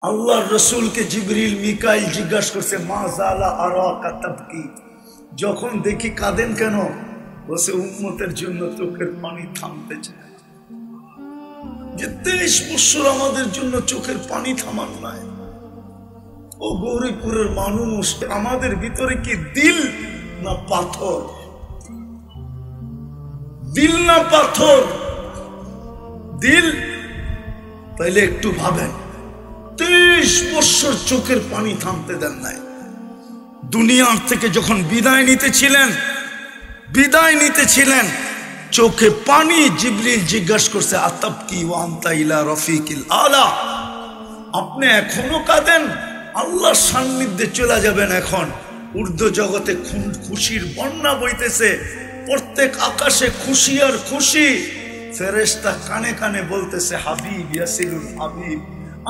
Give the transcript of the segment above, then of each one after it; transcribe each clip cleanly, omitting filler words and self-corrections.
আল্লাহর রসুলকে জিবরিল মিকাইল জিজ্ঞাসা করছে মা জালা আরাকা তাবকি, যখন দেখি কাঁদেন কেন? বসে উম্মতের জন্য চোখের পানি থামতে চায়। যে 23 বছর আমাদের জন্য চোখের পানি থামান নাই। ও গৌরীপুরের মানুষ, আমাদের ভিতরে কি দিল না পাথর? দিল না পাথর? দিল। তাইলে একটু ভাবেন, 23 বছর চোখের পানি থামতে দেন নাই। দুনিয়ার থেকে যখন বিদায় নিতেছিলেন চোখে পানি, জিবরিল জিজ্ঞাসা করছে আতাবকি ওয়া আনতা ইলা রফিকিল আলা, আপনি এখনো কাঁদেন? আল্লাহর সান্নিধ্যে চলে যাবেন। এখন ঊর্ধ্ব জগতে খুশির বন্যা বইতেছে, প্রত্যেক আকাশে খুশি আর খুশি। ফেরেশতা কানে কানে বলতেছে হাবিব ইয়াসিলুল হাবিব,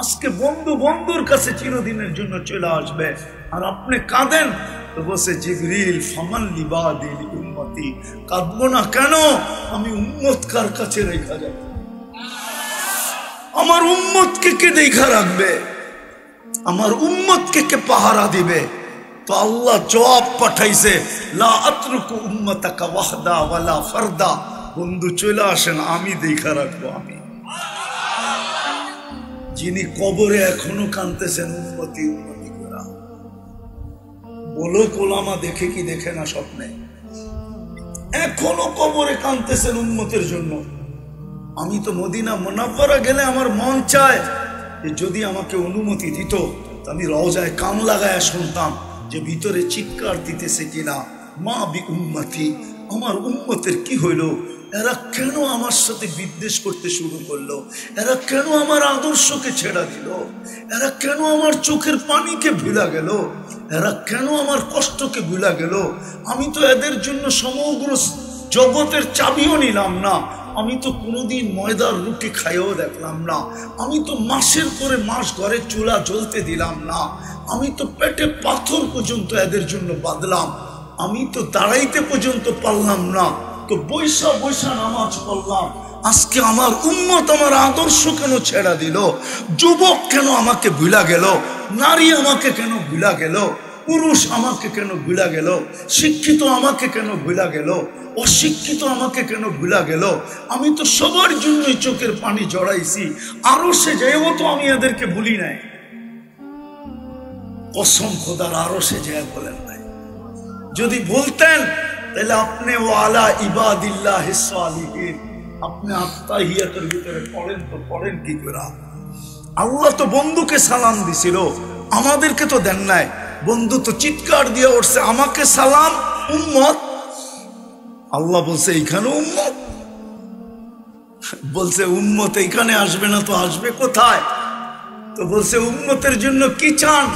আজকে বন্ধু বন্ধুর কাছে চিরদিনের জন্য চলে আসবে, আর আপনি কাঁদেন। তো বসে জিবরিল ফামান লিবাদিল উম্মতি, কাঁদবো না কেন? আমি উম্মত কার কাছে রেখা যাব? আমার উম্মতকে কে দেখা রাখবে? আমার উম্মতকে কে পাহারা দিবে? তো আল্লাহ জবাব পাঠাইছে লা আতরুকু উম্মতাকা ওয়াহদা ওয়ালা ফারদা, বন্ধু চলে আসেন, আমি দেখা রাখবো। আমি যিনি কবরে এখনো কাঁদতেছেন উম্মতি উম্মতি করা, বলো কোলামা দেখে কি দেখে না স্বপ্নে? এখনো কবরে কাঁদতেছেন উম্মতের জন্য। আমি তো মদিনা মুনাফারা গেলে আমার মন চায় যে যদি আমাকে অনুমতি দিত আমি রওজায় কান লাগায় শুনতাম যে ভিতরে চিৎকার দিতেছে কিনা, মা বি উম্মতি, আমার উম্মতের কি হইল? এরা কেন আমার সাথে বিদ্বেষ করতে শুরু করলো? এরা কেন আমার আদর্শকে ছেড়া দিল? এরা কেন আমার চোখের পানিকে ভুলা গেল? এরা কেন আমার কষ্টকে ভুলা গেল? আমি তো এদের জন্য সমগ্র জগতের চাবিও নিলাম না। আমি তো কোনোদিন ময়দার রুটি খাইও দেখলাম না। আমি তো মাসের পরে মাস ঘরে চুলা জ্বলতে দিলাম না। আমি তো পেটে পাথর পর্যন্ত এদের জন্য বাঁধলাম। আমি তো দাঁড়াইতে পর্যন্ত পারলাম না, তো বৈশা বৈশা নামাজ পড়লাম। আজকে আমার উম্মত আমার আদর্শ কেন ছেড়া দিল? যুবক কেন আমাকে ভুলা গেল? নারী আমাকে কেন ভুলা গেল? পুরুষ আমাকে কেন ভুলা গেল? শিক্ষিত আমাকে কেন ভুলা গেল? অশিক্ষিত আমাকে কেন ভুলা গেল? আমি তো সবার জন্যই চোখের পানি জড়াইছি। আরো সে যাইও তো আমি এদেরকে ভুলি নাই। কসম খোদার, আরো সে যায় বলেন নাই। যদি বলতেন তাহলে আপনি ওয়ালা ইবাদিল্লাহিস সালিহিন, আপনি আত্তাহিয়াতের ভিতরে পড়েন তো পড়েন কি করে? আল্লাহ তো বন্ধুকে সালাম দিছিল, আমাদেরকে তো দেন নাই। বন্ধু তো চিৎকার দিয়ে উঠছে আমাকে সালাম উম্মত। আল্লাহ বলছে এইখানে উম্মত, বলছে উম্মত এইখানে আসবে না তো আসবে কোথায়? তো বলছে উম্মতের জন্য কি চান?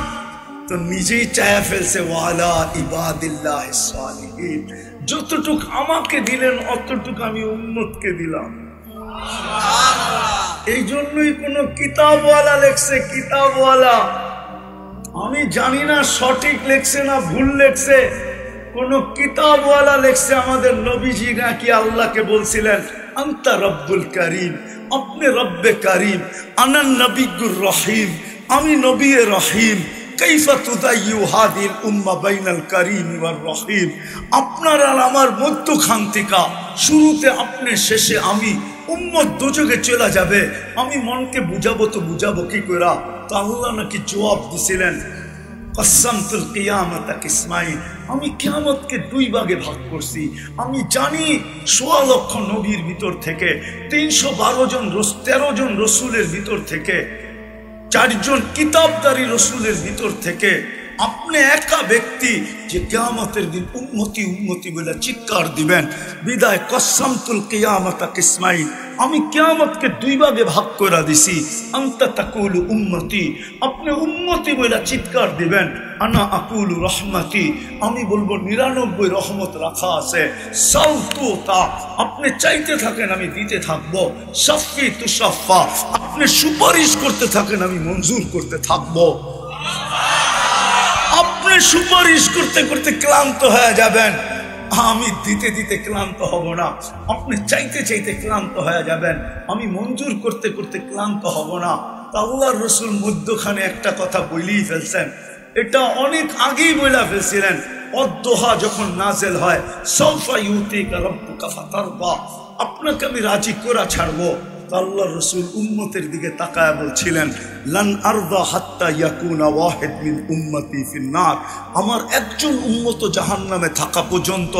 তো নিজেই চায়া ফেলছে ওয়ালা ইবাদিল্লাহিস সালিহিন, যতটুক আমাকে দিলেন অতটুক আমি উম্মতকে দিলাম। এই জন্যই কোন কিতাবওয়ালা লেখছে, কিতাবওয়ালা, আমি জানি না সঠিক লেখছে না ভুল লেখছে, কোন কিতাবওয়ালা লেখছে আমাদের নবীজি নাকি আল্লাহকে বলছিলেন আনতা রব্বুল করিম, আপনি রব্বে করিম, আনান নবিয়্যুর রহিম, আমি নবী রহিম। কাইফা তুদাইয়ু হাদিল উম্মাহ বাইনাল করিম ওয়ার রহিম, আপনার আর আমার মধ্যখান্তিকা, শুরুতে আপনি শেষে আমি। উম্মত দোজখে চলে যাবে, আমি মনকে বুঝাবো তো বুঝাবো কি করে? তো আল্লাহ নাকি জবাব দিছিলেন কসসামতুল কিয়ামাতা কিসমাইন, আমি কিয়ামতকে 2 ভাগে ভাগ করছি। আমি জানি 1.25 লক্ষ নবীর ভিতর থেকে 312 জন 13 জন রসুলের ভিতর থেকে 4 জন কিতাবদারী রসুলের ভিতর থেকে আপনি একা ব্যক্তি যে কিয়ামতের দিন উম্মতি উম্মতি বলে চিৎকার দিবেন। বিদায় কসসামতুল কিয়ামাতা কিসমাইন, আমি কিয়ামতকে 2 ভাগে ভাগ করে দিছি। আনতা তাকুলু উম্মতি, আপনি উম্মতি বলে চিৎকার দিবেন। আনা আকুলু রহমতি, আমি বলবো 99 রহমত রাখা আছে। সাউতুতা, আপনি চাইতে থাকেন আমি দিতে থাকবো। শাফি তুশাফা, আপনি সুপারিশ করতে থাকেন আমি মঞ্জুর করতে থাকবো। আপনি সুপারিশ করতে করতে ক্লান্ত হয়ে যাবেন, আমি দিতে দিতে ক্লান্ত হব না। আপনি চাইতে চাইতে ক্লান্ত হয়ে যাবেন, আমি মঞ্জুর করতে করতে ক্লান্ত হব না। আল্লাহর রাসূল মধ্যখানে একটা কথা বলেই ফেলছেন, এটা অনেক আগেই বলে ফেলছিলেন। অদ্দোহা যখন নাজেল হয়, সাউফা ইউতিকা রাব্বুকা ফাতারদা, আপনাকে আমি রাজি করা ছাড়বো। আল্লাহর রাসূল উম্মতের দিকে তাকায় বলছিলেন, লান আরদা হাত্তা ইয়াকুনা ওয়াহিদ মিন উম্মতি ফিন্নার, আমার একজন উম্মত জাহান্নামে থাকা পর্যন্ত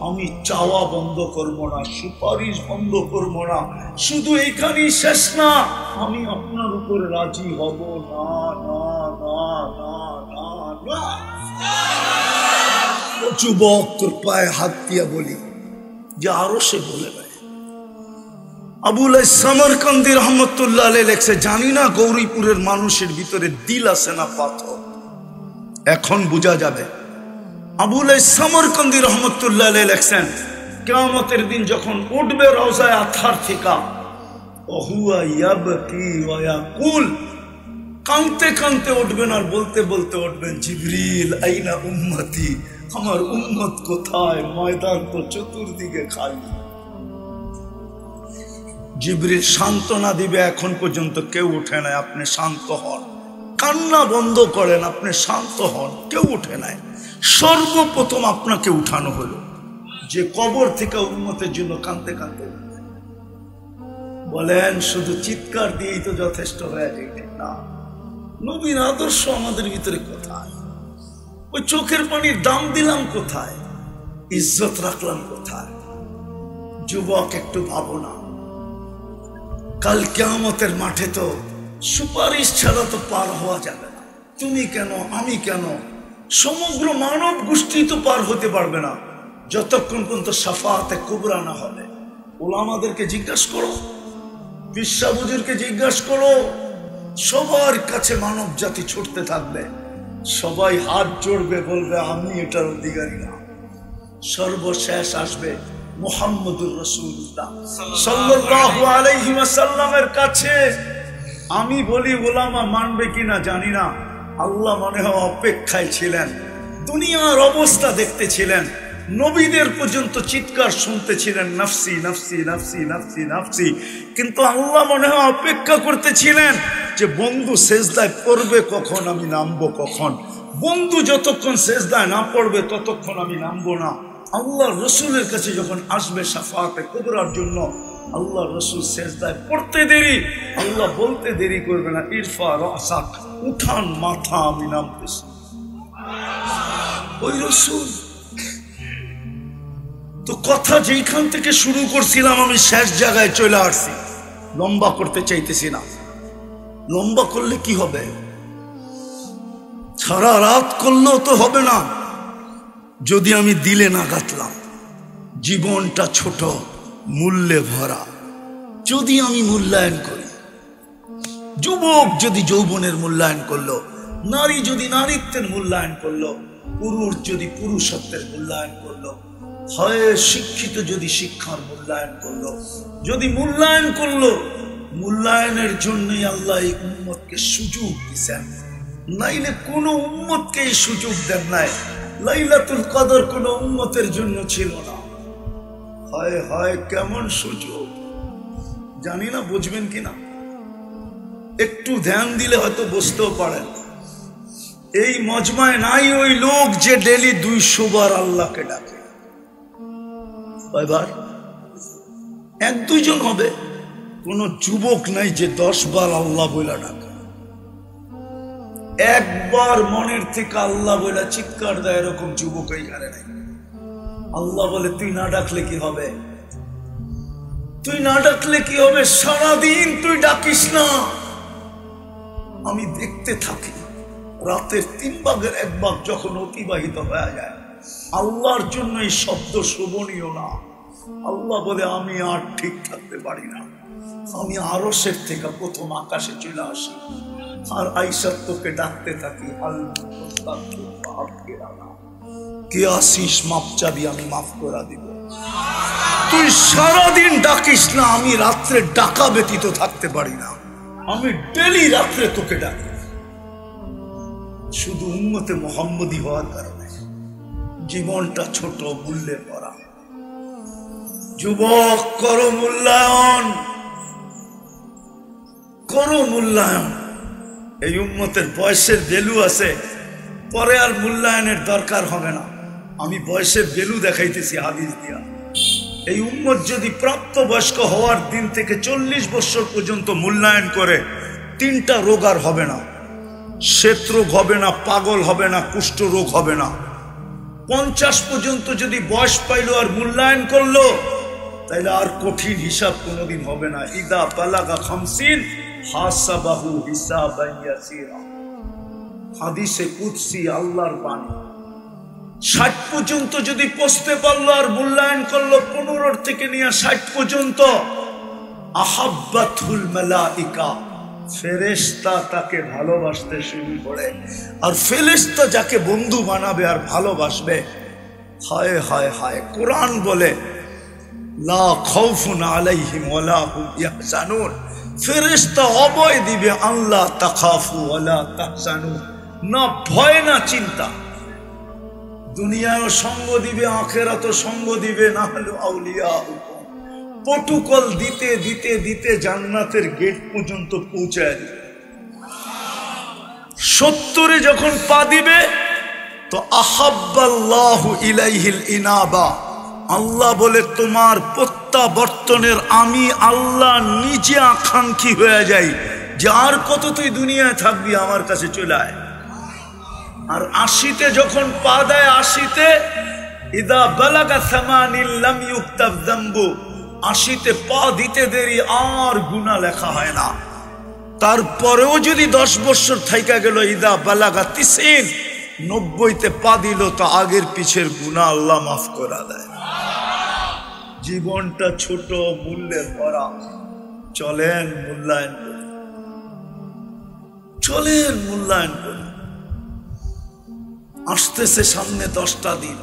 আমি চাওয়া বন্ধ করবো না, সুপারিশ বন্ধ করবো না। শুধু এইখানেই শেষ না, আমি আপনার উপর রাজি হব না, না না না না না। যুবক, তোর পায়ে হাত দিয়া বলি যে আরো সে বলে নাই। আবুল সামরকান্দি রহমতুল্লাহ আলাইহি লেখছে, জানি না গৌরীপুরের মানুষের ভিতরে দিল আছে না পাথর, এখন বোঝা যাবে। আবুল সামরকান্দি রহমতুল্লাহ আলাইহি লেখছেন, কিয়ামতের দিন যখন উঠবে রওজায়ে আতহার থেকে, ওহুয়া ইয়াবকি ওয়া ইয়াকুল, কাঁদতে কাঁদতে উঠবেন আর বলতে বলতে উঠবেন, জিবরিল আইনা উম্মতি, আমার উম্মত কোথায়? ময়দান তো চতুর্দিকে খালি। জিবরিল সান্ত্বনা দিবে, এখন পর্যন্ত কেউ উঠে নাই, আপনি শান্ত হন, কান্না বন্ধ করেন, আপনি শান্ত হন, কেউ উঠে নাই। সর্বপ্রথম আপনাকে উঠানো হলো, যে কবর থেকে উম্মতের জন্য কাঁদতে কাঁদতে বলেন, শুধু চিৎকার দিয়েই তো যথেষ্ট হয়ে যায়, ঠিক না? নবীর আদর্শ আমাদের ভিতরে কোথায়? ওই চোখের পানির দাম দিলাম কোথায়? ইজ্জত রাখলাম কোথায়? যুবক, একটু ভাবো না, কাল কিয়ামতের মাঠে তো সুপারিশ ছাড়া তো পার হওয়া যাবে না। তুমি কেন, আমি কেন, সমগ্র মানব গোষ্ঠী তো পার হতে পারবে না যতক্ষণ পর্যন্ত শাফাআতে কুবরা না হবে। ওলামাদেরকে জিজ্ঞাসা করো, বিশ্বাবুজুরকে জিজ্ঞাসা করো, সবার কাছে মানব জাতি ছুটতে থাকবে, সবাই হাত জোড়বে, বলবে আমি এটার অধিকারী না। সর্বশেষ আসবে মুহাম্মদুর রাসূলুল্লাহ সাল্লাল্লাহু আলাইহি ওয়াসাল্লামের কাছে। আমি বলি ওলামা মানবে কিনা জানি না, আল্লাহ মনে হয় অপেক্ষায় ছিলেন, দুনিয়ার অবস্থা দেখতেছিলেন, নবীদের পর্যন্ত চিৎকার শুনতেছিলেন, নাফসি নাফসি নাফসি নাফসি নাফসি, কিন্তু আল্লাহ মনে হয় অপেক্ষা করতেছিলেন যে বন্ধু সেজদায় পড়বে কখন, আমি নামবো কখন। বন্ধু যতক্ষণ সেজদায় না পড়বে ততক্ষণ আমি নামবো না। আল্লাহ রসুলের কাছে যখন আসবে শাফাআতে কুবরার জন্য, আল্লাহ রসুল সেজদায় পড়তে দেরি, আল্লাহ বলতে দেরি করবে না, ইরফা রাসাক, উঠান মাথা, আমি নামতেছি। ওই রসুল তো কথা যেখান থেকে শুরু করছিলাম আমি শেষ জায়গায় চলে আসছি। লম্বা করতে চাইতেছি না, লম্বা করলে কি হবে? সারা রাত করলেও তো হবে না যদি আমি দিলে না গাঁথলাম। জীবনটা ছোট, মূল্যে ভরা, যদি আমি মূল্যায়ন করি, যুবক যদি যৌবনের মূল্যায়ন করলো, নারী যদি নারীত্বের মূল্যায়ন করলো, পুরুষ যদি পুরুষত্বের মূল্যায়ন করলো, হয় শিক্ষিত যদি শিক্ষার মূল্যায়ন করলো, যদি মূল্যায়ন করলো, মূল্যায়নের জন্যই আল্লাহ এই উম্মতকে সুযোগ দিচ্ছেন, নাইলে কোনো উম্মতকে এই সুযোগ দেন নাই। লাইলাতুল কদর কোনো উম্মতের জন্য ছিল না। হয় হয় কেমন সুযোগ জানি না, বুঝবেন কিনা, একটু ধ্যান দিলে হয়তো বুঝতেও পারেন। এই মজমায় নাই ওই লোক যে ডেলি 200 বার আল্লাহকে ডাকে। কয়বার? 1-2 জন হবে। কোন যুবক নাই যে 10 বার আল্লাহ বলে ডাকে। একবার মনের থেকে আল্লাহ বলে চিৎকার দেয়, এরকম যুবক এইখানে নাই। আল্লাহ বলে তুই না ডাকলে কি হবে? তুই না ডাকলে কি হবে? সারাদিন তুই ডাকিস না, আমি দেখতে থাকি। রাতের 3 ভাগের 1 ভাগ যখন অতিবাহিত হয়ে যায়, আল্লাহর জন্য এই শব্দ শোভনীয় না। আল্লাহ বলে আমি আর ঠিক থাকতে পারি না, আমি আরশের থেকে প্রথম আকাশে চলে আসি আর আয়েশা তোকে ডাকতে থাকি, কে আসিস, মাপ চাবি, আমি মাফ করে দিব। তুই সারাদিন ডাকিস না, আমি রাত্রে ডাকা ব্যতীত থাকতে পারি না, আমি ডেলি রাত্রে তোকে ডাকি। শুধু উম্মতে মুহাম্মদী হওয়ার কারণে জীবনটা ছোট, মূল্যে ভরা। যুবক, করো মূল্যায়ন, করো মূল্যায়ন। এই উম্মতের বয়সের ভ্যালু আছে, পরে আর মূল্যায়নের দরকার হবে না। আমি বয়সের ভ্যালু দেখাইতেছি হাদিস দিয়া। এই উম্মত যদি প্রাপ্তবয়স্ক হওয়ার দিন থেকে 40 বছর পর্যন্ত মূল্যায়ন করে, 3টা রোগ আর হবে না। শ্বেত রোগ হবে না, পাগল হবে না, কুষ্ঠ রোগ হবে না। 50 পর্যন্ত যদি বয়স পাইলো আর মূল্যায়ন করলো, তাইলে আর কঠিন হিসাব কোনোদিন হবে না। ইদা বালাগা 50 হাসাবাহু হিসাবান ইয়াসিরা, হাদিসে কুদসি, আল্লাহর বাণী। 60 পর্যন্ত যদি পৌঁছতে পারলো আর মূল্যায়ন করলো, 15 থেকে নিয়ে 60 পর্যন্ত, আহাব্বাতুল মালাইকা, ফেরেশতা তাকে ভালোবাসতে শুরু করে। আর ফেরেশতা যাকে বন্ধু বানাবে আর ভালোবাসবে, হায় হায় হায়, কোরআন বলে লা খাউফুন আলাইহিম ওয়ালা হুম ইয়াহজানুন, ফেরেশতা অভয় দিবে, আল্লাহ তাখাফু ওয়ালা তাহজানু, না ভয় না চিন্তা। দুনিয়ায় সঙ্গ দিবে, আখিরাতে সঙ্গ দিবে, না হলো আউলিয়া প্রটোকল দিতে দিতে দিতে জান্নাতের গেট পর্যন্ত পৌঁছায় দিবে। 70 যখন পা দিবে, তো আহাব্বাল্লাহু ইলাইহিল ইনাবা, আল্লাহ বলে তোমার প্রত্যাবর্তনের আমি আল্লাহ নিজে আকাঙ্ক্ষী হয়ে যাই, যে আর কত তুই দুনিয়ায় থাকবি, আমার কাছে চলে আয়। আর 80তে যখন পা দেয়, 80তে ইদা বালাগা 80 লাম ইউক্তাব যামবু, 80তে পা দিতে দেরি আর গুনাহ লেখা হয় না। তারপরেও যদি 10 বছর থাইকা গেল, ইদা বালাগা 30, 90তে পা দিল, তো আগের পিছের গুনাহ আল্লাহ মাফ করে দেয়। জীবনটা ছোট, মূল্যের ভরা। চলেন মূল্যায়ন করি, চলেন মূল্যায়ন করি। আসতেছে সামনে 10টা দিন,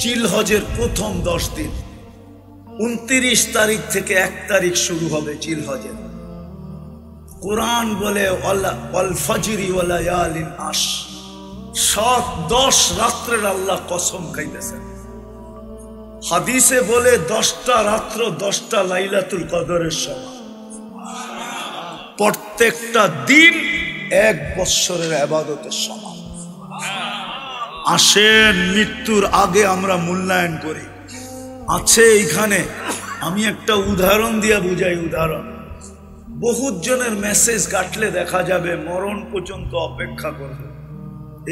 জিলহজের প্রথম 10 দিন। 29 তারিখ থেকে 1 তারিখ শুরু হবে জিলহজের। কোরআন বলে ওয়াল ফজরি ওয়া লায়ালিন আশ, 7-10 রাত্রের আল্লাহ কসম খাইতেছেন। হাদিসে বলে 10টা রাত্র 10টা লাইলাতুল কদরের সমান। প্রত্যেকটা দিন 1 বৎসরের ইবাদতের সমান। আসেন মৃত্যুর আগে আমরা মূল্যায়ন করি। আছে এইখানে, আমি একটা উদাহরণ দিয়া বুঝাই। উদাহরণ, বহুত জনের মেসেজ কাটলে দেখা যাবে মরণ পর্যন্ত অপেক্ষা করবে,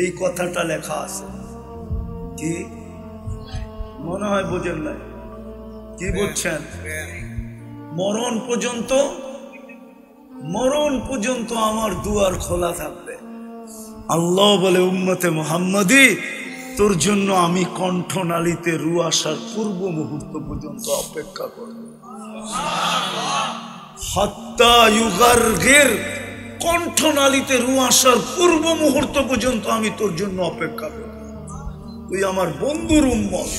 এই কথাটা লেখা আছে। কি মনে হয় বোঝেন নাই? কি বলছেন? মরণ পর্যন্ত, মরণ পর্যন্ত আমার দুয়ার খোলা থাকবে। আল্লাহ বলে উম্মতে মুহাম্মাদি, তোর জন্য আমি কণ্ঠনালীতে রু আসার পূর্ব মুহূর্ত পর্যন্ত অপেক্ষা করব। হাত্তা ইউগারগির, কণ্ঠনালীতে রু আসার পূর্ব মুহূর্ত পর্যন্ত আমি তোর জন্য অপেক্ষা করব। তুই আমার বন্ধুর উম্মত,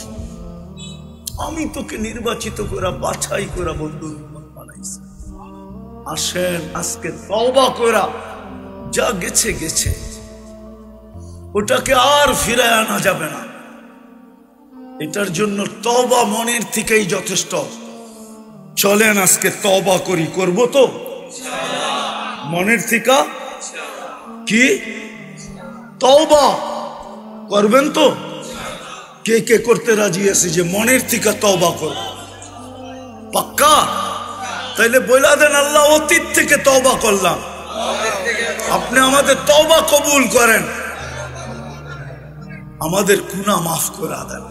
আমি তোকে নির্বাচিত করে বাছাই করে বন্ধুর উম্মত বানাইছি। আসেন আজকে তওবা করা, যা গেছে গেছে, ওটাকে আর ফিরায় আনা যাবে না। এটার জন্য তওবা মনের থেকেই যথেষ্ট। চলেন আজকে তওবা করি, করব তো মনের থেকে? কি তওবা করবেন তো? কে কে করতে রাজি আছে যে মনের থেকে তওবা করব? পাক্কা? তাইলে বইলা দেন, আল্লাহ অতীত থেকে তওবা করলাম, আপনি আমাদের তওবা কবুল করেন, আমাদের গুনাহ মাফ করে দেন।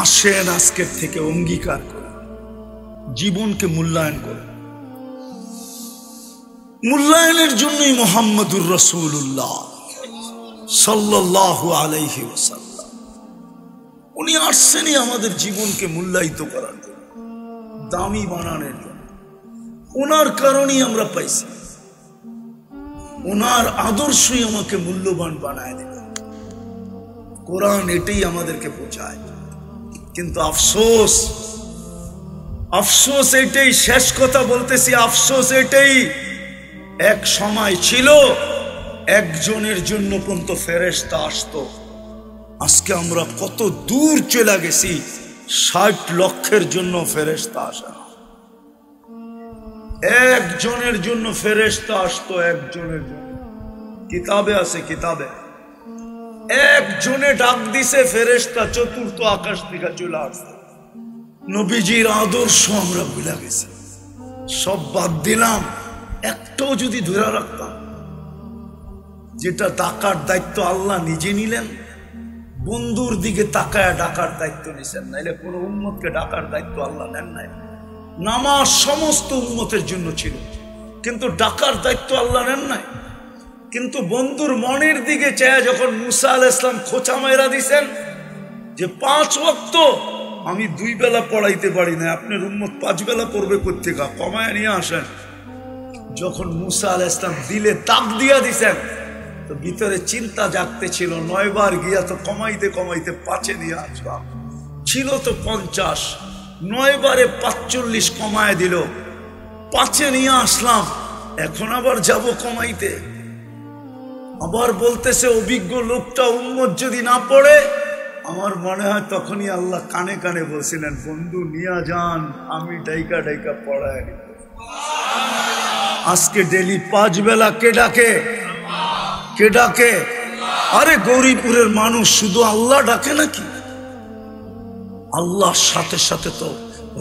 আসেন আজকের থেকে অঙ্গীকার করে জীবনকে মূল্যায়ন করে। মূল্যায়নের জন্যই মুহাম্মদুর রাসূলুল্লাহ সাল্লাল্লাহু আলাইহি ওয়াসাল্লাম, উনি আসছেনই আমাদের জীবনকে মূল্যায়িত করার জন্য, দামি বানানোর জন্য। ওনার কারণেই আমরা পাইছি, ওনার আদর্শই আমাকে মূল্যবান বানায় দেবে। কোরআন এটাই আমাদেরকে বোঝায়। কিন্তু আফসোস, আফসোস এটাই, শেষ কথা বলতেছি, আফসোস এটাই, এক সময় ছিল একজনের জন্য পর্যন্ত ফেরেশতা আসতো। আজকে আমরা কত দূর চলে গেছি, 60 লক্ষের জন্য ফেরেশতা আসে না। একজনের জন্য ফেরেশতা আসতো, একজনের জন্য। কিতাবে আছে, কিতাবে একজনে ডাক দিছে, ফেরেশতা চতুর্থ আকাশ থেকে চলে আসছে। নবীজির আদর্শ আমরা ভুলে গেছি, সব বাদ দিলাম। একটাও যদি ধরে রাখতাম, যেটা ডাকার দায়িত্ব আল্লাহ নিজে নিলেন, বন্ধুর দিকে তাকায় ডাকার দায়িত্ব নিছেন, নাইলে কোনো উম্মতকে ডাকার দায়িত্ব আল্লাহ নেন নাই। নামাজ সমস্ত উম্মতের জন্য ছিল, কিন্তু ডাকার দায়িত্ব আল্লাহ নেন নাই। কিন্তু বন্ধুর মনের দিকে চায় যখন মুসা আলাইহিস সালাম খোঁচা মাইরা দিছেন যে 5 ওয়াক্ত আমি 2 বেলা পড়াইতে পারি না, আপনার উম্মত 5 বেলা পড়বে কোত্থেকে, কমায় নিয়ে আসেন। যখন মুসা আলাইহিস সালাম দিলে দাগ দিয়া দিছেন, তো ভিতরে চিন্তা জাগতে ছিল, 9 বার গিয়া তো কমাইতে কমাইতে 5-এ নিয়ে আসলাম, ছিল তো 50, 9 বারে 45 কমায় দিল, 5-এ নিয়ে আসলাম, এখন আবার যাব কমাইতে। আবার বলতেছে অভিজ্ঞ লোকটা উম্মত যদি না পড়ে, আমার মনে হয় তখনই আল্লাহ কানে কানে বলছিলেন, বন্ধু নিয়া যান, আমি ডাইকা ডাইকা পড়ায় নিব। আজকে ডেলি 5 বেলা কে ডাকে? কে ডাকে? আরে গৌরীপুরের মানুষ শুধু আল্লাহ ডাকে নাকি? আল্লাহর সাথে সাথে তো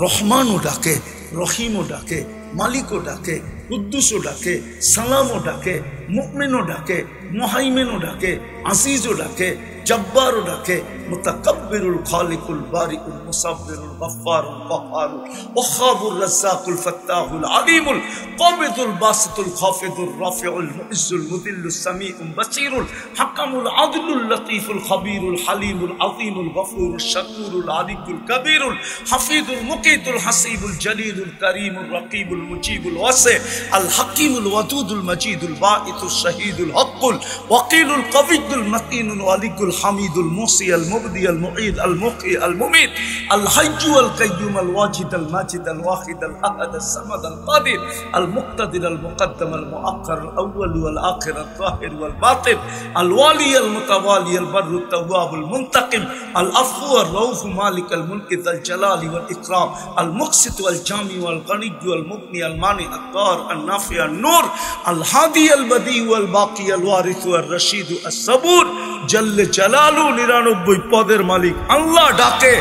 রহমানও ডাকে, রহিমও ডাকে, মালিকও ডাকে, কুদ্দুসও ডাকে, সালামও ডাকে, মুমিনও ডাকে, মুহাইমিনও ডাকে, আজিজও ডাকে, জব্বারও ডাকে, মুতাকাব্বিরুল খালিকুল বারিকুল মুসাব্বিরুল গফফারুল কহ্হারুল ওয়াহাবুর রাজ্জাকুল ফাত্তাহুল আলিমুল কাবিদুল বাসিতুল খাফিদুর রাফিউল মুইজ্জুল মুদিল্লুস সামিউল বাসীরুল হাকামুল আদলুল লতীফুল খবীরুল হালিমুল আযীমুল গফুরুশ শাকুরুল আলিকুল কবীরুল হাফিজুল মুকিতুল হাসিবুল জলিলুল করিমুল রকিবুল মুজিবুল ওয়াসি আল হাকিমুল ওয়াদুদুল মজিদুল বাঈতুশ শাহীদুল হকুল ওয়াকিলুল কবিয়ুল মতিনুল ওয়ালিকুল হামিদুল মুসি আল মুবদি আল মুঈদ আল মুকি আল মুমিত আল হাইয়্যু আল কাইয়্যুম আল ওয়াজিদ আল মাজিদ আল ওয়াহিদ আল আহাদ আল সামাদ আল কাদির আল মুক্তাদির আল মুকদ্দম আল মুআক্কার আল আউয়াল ওয়াল আখির আল যাহির ওয়াল বাতিন আল ওয়ালি আল মুতাওয়ালি আল বাররু তাওয়াব আল মুনতাকিম আল আফু আর রউফ মালিক আল মুলক যাল জালালি ওয়াল ইকরাম আল মুকসিত ওয়াল জামি ওয়াল গনিয়্য আল মুগনি আল মানি আল দার আল নাফি আল নূর আল হাদি আল বদি ওয়াল বাকি আল ওয়ারিস ওয়াল রশিদ আস সাবুর জল্লে জালালু 99 পদের মালিক আল্লাহ ডাকে।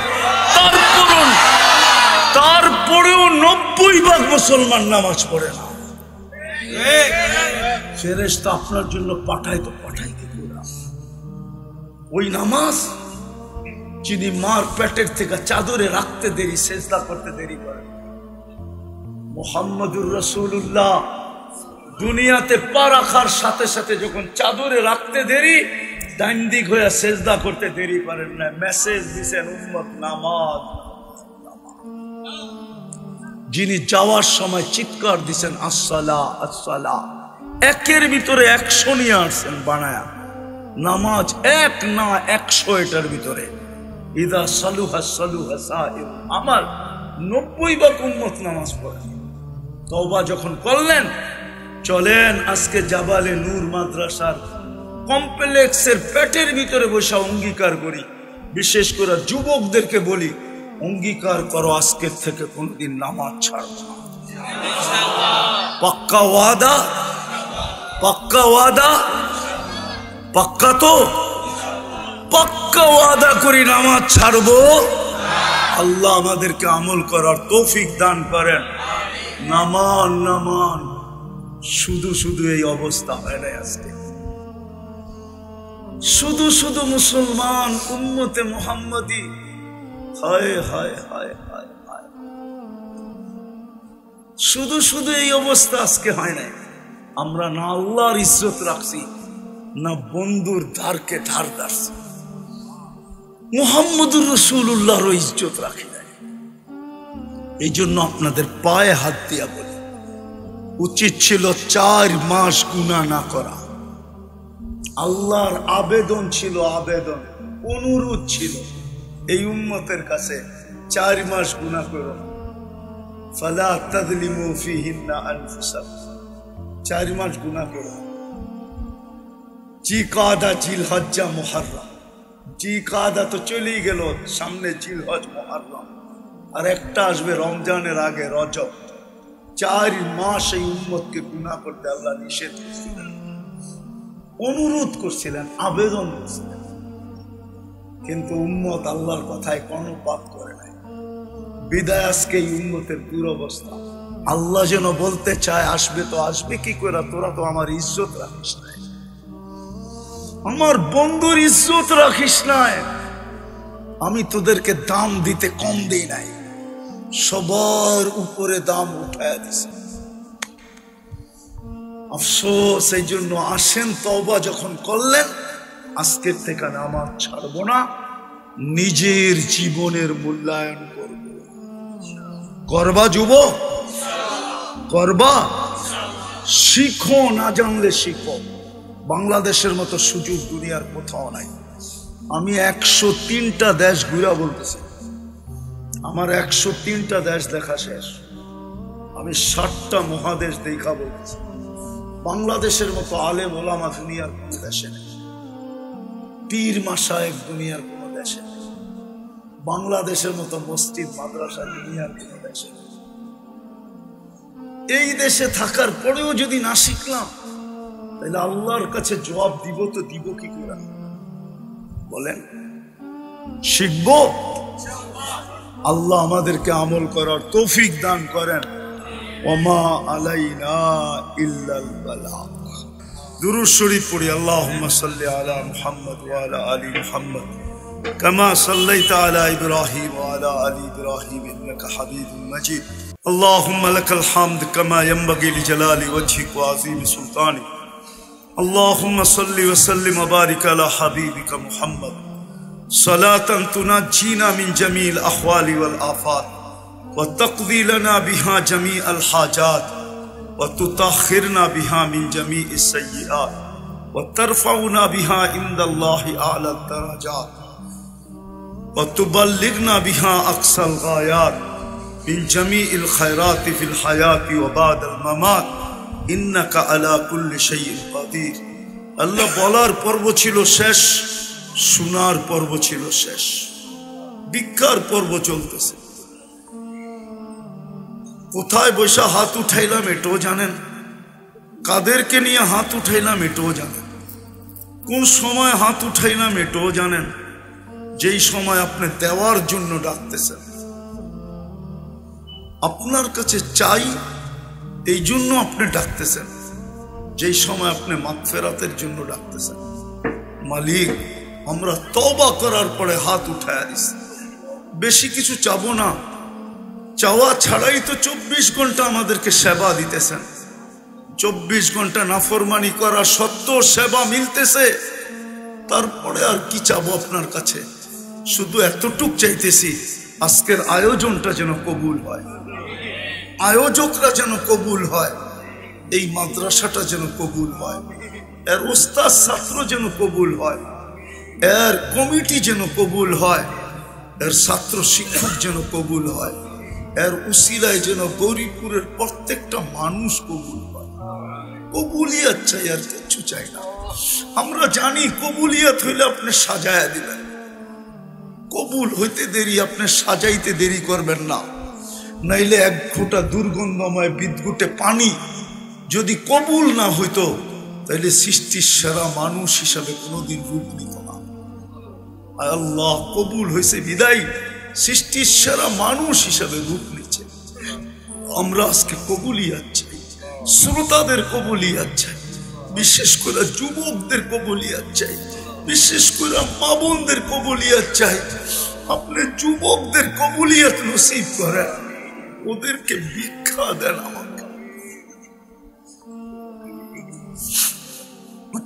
তারপরেও 90% মুসলমান নামাজ পড়ে না। ফেরেশতা আপনার জন্য পাঠায় তো পাঠায় কি করে? ওই নামাজ যিনি মার পেটের থেকে চাদরে রাখতে দেরি, সেজদা করতে দেরি করে। মুহাম্মদুর রাসূলুল্লাহ দুনিয়াতে পা রাখার সাথে সাথে যখন চাদরে রাখতে দেরি, ডাইন দিক হয়ে সেজদা করতে দেরি করেন না। মেসেজ দিছেন উম্মত নামাজ। যিনি যাওয়ার সময় চিৎকার দিছেন আসসালা আসসালা, একের ভিতরে 100 নিয়ে আসছেন বানায়া। নামাজ 1 না 100 এটার ভিতরে। ইদা সালুহা সালুহা সাইর আমার 90% উম্মত নামাজ পড়ে। তওবা যখন করলেন, চলেন আজকে জাবালে নূর মাদ্রাসার কমপ্লেক্সের পেটের ভিতরে বসে অঙ্গীকার করি, বিশেষ করে যুবকদেরকে বলি, অঙ্গীকার করো আজকের থেকে কোনদিন নামাজ ছাড়বো না। পাক্কা ওয়াদা? পাক্কা ওয়াদা? পাক্কা তো? পাক্কা ওয়াদা করি নামাজ ছাড়বো। আল্লাহ আমাদেরকে আমল করার তৌফিক দান করেন। নামান নামান, শুধু শুধু এই অবস্থা হয় না আজকে। শুধু শুধু মুসলমান উম্মতে মুহাম্মদী, হায় হায় হায় হায় হায়, শুধু শুধু এই অবস্থা আজকে হয় না। আমরা না আল্লাহর ইজ্জত রাখছি, না বন্ধুর ধারকে ধার ধারছি, মুহাম্মদুর রাসূলুল্লাহর ইজ্জত রাখি নাই। এই জন্য আপনাদের পায়ে হাত দিয়া বলি, উচিত ছিল 4 মাস গুনাহ না করা। আল্লাহর আবেদন ছিল, আবেদন অনুরোধ ছিল এই উম্মতের কাছে, 4 মাস গুনাহ করো। ফালা তাযলিমু ফীহিন্না আনফুসাকুম, 4 মাস গুনাহ করো। জিকাদা, জিলহজ্জা, মুহররম। জিকাদা তো চলেই গেল, সামনে জিলহজ, মুহররম, আর একটা আসবে রমজানের আগে, রজব। 4 মাস এই উম্মতকে গুনাহ করতে আল্লাহ নিষেধ করছিলেন, অনুরোধ করছিলেন, আবেদন করছিলেন, কিন্তু উম্মত আল্লাহর কথায় কর্ণপাত করে নাই। বিদায় আজকে এই উম্মতের দুরবস্থা। আল্লাহ যেন বলতে চায় আসবে তো আসবে কি করে, তোরা তো আমার ইজ্জত রাখিস নাই, আমার বন্ধুর ইজ্জত রাখিস নাই, আমি তোদেরকে দাম দিতে কম দিই নাই, সবার উপরে দাম উঠায় দিছে। আফসোস, এই জন্য আসেন তওবা যখন করলেন, আজকের থেকে নামাজ ছাড়বো না, নিজের জীবনের মূল্যায়ন করব। করবা যুবক, করবা? শিখো, না জানলে শিখো। বাংলাদেশের মতো সুযোগ দুনিয়ার কোথাও নাই। আমি 103টা দেশ ঘুরা বলতেছি, আমার 103টা দেশ দেখা শেষ। আমি 60টা মহাদেশ দেখা বলতেছি। বাংলাদেশের মতো আলেম ওলামা দুনিয়ার কোন দেশে নেই, পীর মাশায়েখ দুনিয়ার কোন দেশে নেই, বাংলাদেশের মতো মসজিদ মাদ্রাসা দুনিয়ার কোন দেশে নেই। এই দেশে থাকার পরেও যদি না শিখলাম, তাহলে আল্লাহর কাছে জবাব দিব তো দিব কি করে? বলেন, শিখবো? আল্লাহ আমাদেরকে আমল করার তৌফিক দান করেন। ওমা আলাইনা ইল্লাল বালাগ। দুরূদ শরীফ পড়ি। আল্লাহুম্মা সাল্লি আলা মুহাম্মদ ওয়া আলা আলি মুহাম্মদ কামা সাল্লাইতা আলা ইব্রাহিম ওয়া আলা আলি ইব্রাহিম ইন্নাকা হামিদুম মাজিদ। আল্লাহুম্মা লাকাল হামদ কামা ইয়ানবাগি লিজালালি ওয়াজহিক ওয়া আযীমি সুলতানিক। আল্লাহুম্মা সাল্লি ওয়া সাল্লিম ওয়া বারিক আলা হাবিবিকা মুহাম্মদ সালাতান তুনাজ্জিনা মিন জামিল আহওয়ালি ওয়াল আফাত ওয়া তাকদি লানা বিহা জামিআল হাজাত ওয়া তুতাখিরনা বিহা মিন জামিইস সাইয়্যাত ওয়া তারফাউনা বিহা ইনদাল্লাহি আ'লা দারাজাত ওয়া তুবাল্লিগনা বিহা আকসাল গায়াত মিন জামিইল খায়রাতি ফিল হায়াতি ওয়া বাদাল মামাত ইন্নাকা আলা কুল্লি শাইইন কাদির। আল্লাহ বলার পর্ব ছিল শেষ, শোনার পর্ব ছিল শেষ, ভিক্ষার পর্ব চলতেছে। কোথায় বৈশা হাত উঠাইলাম এটাও জানেন, কাদেরকে নিয়ে হাত উঠাইলাম এটাও জানেন, কোন সময় হাত উঠাইলাম এটাও জানেন। যেই সময় আপনি দেওয়ার জন্য ডাকতেছেন, আপনার কাছে চাই এই জন্য আপনি ডাকতেছেন, যেই সময় আপনি মাগফিরাতের জন্য ডাকতেছেন। মালিক, আমরা তওবা করার পরে হাত উঠায়া দিছি, বেশি কিছু চাবো না, চাওয়া ছাড়াই তো 24 ঘন্টা আমাদেরকে সেবা দিতেছেন। 24 ঘন্টা নাফরমানি করা সত্ত্বেও সেবা মিলতেছে, তারপরে আর কি চাবো আপনার কাছে? শুধু এতটুক চাইতেছি, আজকের আয়োজনটা যেন কবুল হয়, আয়োজকরা যেন কবুল হয়, এই মাদ্রাসাটা যেন কবুল হয়, এর ওস্তাদ ছাত্র যেন কবুল হয়, এর কমিটি যেন কবুল হয়, এর ছাত্র শিক্ষক যেন কবুল হয়, এর উসিলায় যেন গৌরীপুরের প্রত্যেকটা মানুষ কবুল হয়। কবুলিয়াত চাই, আর কিছু চাই না। আমরা জানি কবুলিয়াত হইলে আপনি সাজায়া দিবেন, কবুল হইতে দেরি, আপনি সাজাইতে দেরি করবেন না। নাইলে এক ঘোঁটা দুর্গন্ধময় বিদ্যুটে পানি যদি কবুল না হইতো, তাইলে সৃষ্টির সেরা মানুষ হিসাবে কোনোদিন রূপ নিত না। আল্লাহ কবুল হয়েছে বিদায় সৃষ্টির সেরা মানুষ হিসাবে রূপ নিচ্ছে। আমরা আজকে কবুলিয়াত চাই, শ্রোতাদের কবুলিয়াত চাই, বিশেষ করে যুবকদের কবুলিয়াত চাই, বিশেষ করে মা বোনদের কবুলিয়াত চাই। আপনি যুবকদের কবুলিয়াত নসিব করেন, ওদেরকে ভিক্ষা দেন। আমাকে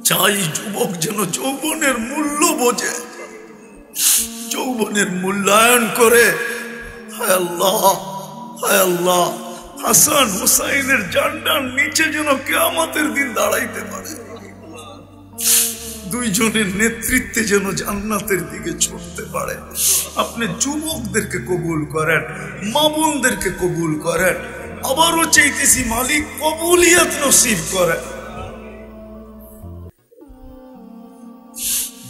চাই যুবক যেন যৌবনের মূল্য বোঝে, যৌবনের মূল্যায়ন করে। হায় আল্লাহ, হায় আল্লাহ, হাসান হুসাইনের জান্ডার নিচে যেন কিয়ামতের দিন দাঁড়াইতে পারে, দুইজনের নেতৃত্বে যেন জান্নাতের দিকে ছুটতে পারে। আপনি যুবকদেরকে কবুল করেন, মা বোনদেরকে কবুল করেন। আবারও চাইতেছি মালিক কবুলিয়াত নসিব করেন।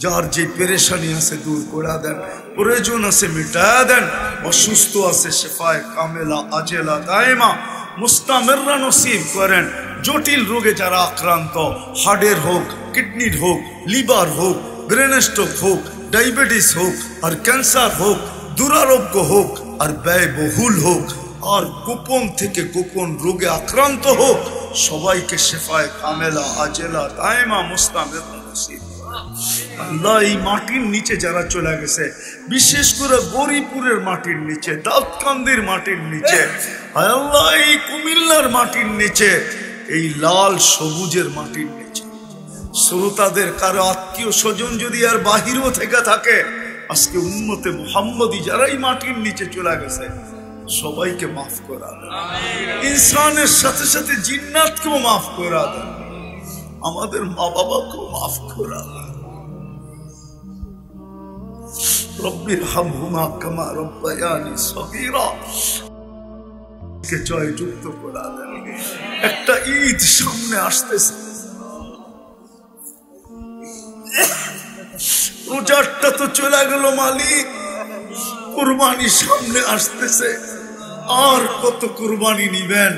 যার যে পেরেশানি আছে দূর করে দেন, প্রয়োজন আছে মিটায়া দেন, অসুস্থ আছে শেফায়ে কামেলা আজেলা দায়মা মুস্তামিররা নসিব করেন। জটিল রোগে যারা আক্রান্ত, হার্টের হোক, কিডনির হোক, লিভার হোক, ব্রেন স্ট্রোক হোক, ডায়াবেটিস হোক, আর ক্যান্সার হোক, দুরারোগ্য হোক, আর ব্যয়বহুল হোক, আর গোপন থেকে গোপন রোগে আক্রান্ত হোক, সবাইকে শেফায়ে কামেলা আজেলা দায়েমা মুস্তামিররা নসিব। আল্লাহ এই মাটির নিচে যারা চলে গেছে, বিশেষ করে গরিপুরের মাটির নিচে, দাউদকান্দির মাটির নিচে, আল্লাহ এই কুমিল্লার মাটির নিচে, এই লাল সবুজের মাটির নিচে, শ্রোতাদের কারো আত্মীয় স্বজন যদি আর বাহিরও থেকে থাকে, আজকে উম্মতে মুহাম্মদী যারা এই মাটির নিচে চলে গেছে, সবাইকে মাফ করা দেন। ইনসানের সাথে সাথে জিন্নাতকেও মাফ করা দেন। আমাদের মা বাবাকেও মাফ করা দেন। রব্বির হামহুমা কামা রব্বায়ানি সগীরা কে জয়যুক্ত করা দেন। একটা ঈদ সামনে আসতেছে, রোজারটা তো চলে গেল মালিক, কুরবানি সামনে আসতেছে, আর কত কুরবানি নিবেন?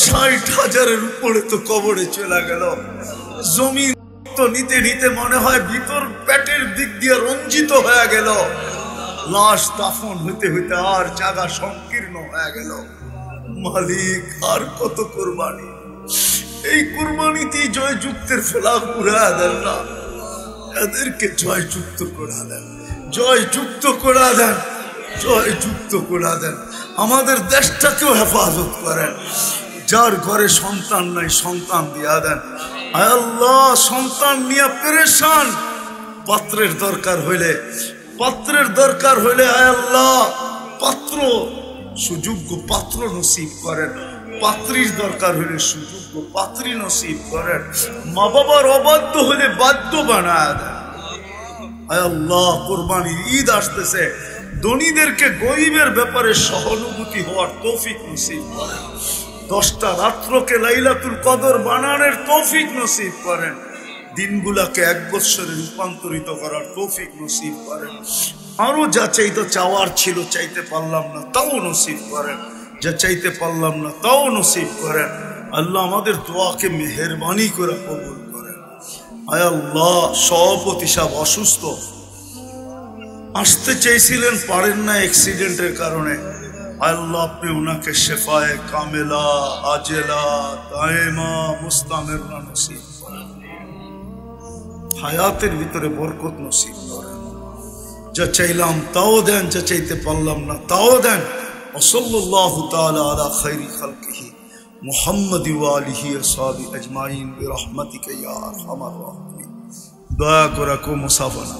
60,000-এর উপরে তো কবরে চলে গেল। জমিন তো নিতে নিতে মনে হয় ভিতর পেটের দিক দিয়ে রঞ্জিত হয়ে গেল। লাশ দাফন হইতে হইতে আর জায়গা সংকীর্ণ হয়ে গেল। মালিক আর কত কুরবানি? এই কুরবানিতেই জয়যুক্তের ফেলাক উড়া দেন না, এদেরকে জয়যুক্ত করা দেন, জয়যুক্ত করা দেন, জয়যুক্ত করা দেন। আমাদের দেশটাকেও হেফাজত করেন। যার ঘরে সন্তান নাই সন্তান দিয়া দেন। আয় আল্লাহ, সন্তান নিয়ে পেরেশান, পাত্রের দরকার হইলে আয় আল্লাহ পাত্র, সুযোগ্য পাত্র নসিব করেন। পাত্রীর দরকার হইলে সুযোগ্য পাত্রী নসিব করেন। মা বাবার অবাধ্য হলে বাধ্য বানায় দেন। আয় আল্লাহ, কুরবানির ঈদ আসতেছে, ধনীদেরকে গরিবের ব্যাপারে সহানুভূতি হওয়ার তৌফিক নসিব করেন। 10টা রাত্রকে লাইলাতুল কদর বানানোর তৌফিক নসিব করেন। দিনগুলাকে 1 বৎসরে রূপান্তরিত করার তৌফিক নসিব করেন। আরো যা চাইতে চাওয়ার ছিল, চাইতে পারলাম না, তাও নসিব করেন। যা চাইতে পারলাম না তাও নসিব করেন। আল্লাহ আমাদের দোয়াকে মেহেরবানি করে কবুল করেন। আয় আল্লাহ, সভাপতি সাহেব অসুস্থ, আসতে চেয়েছিলেন, পারেন না অ্যাক্সিডেন্টের কারণে। আল্লাহ আপনি ওনাকে শেফায়ে কামেলা আজেলা দায়েমা মুস্তামিররা নসিব করেন। হায়াতের ভিতরে বরকত নসিব করেন। যা চাইলাম তাও দেন, যা চাইতে পারলাম না তাও দেন। ওয়াসাল্লাল্লাহু তাআলা আলা খায়রি খালকিহি মুহাম্মাদ ওয়া আলিহি ওয়া সাহবিহি আজমাইন বিরহমাতিকা ইয়া আরহামার রাহিমিন। দয়া করে কো মুসাফা না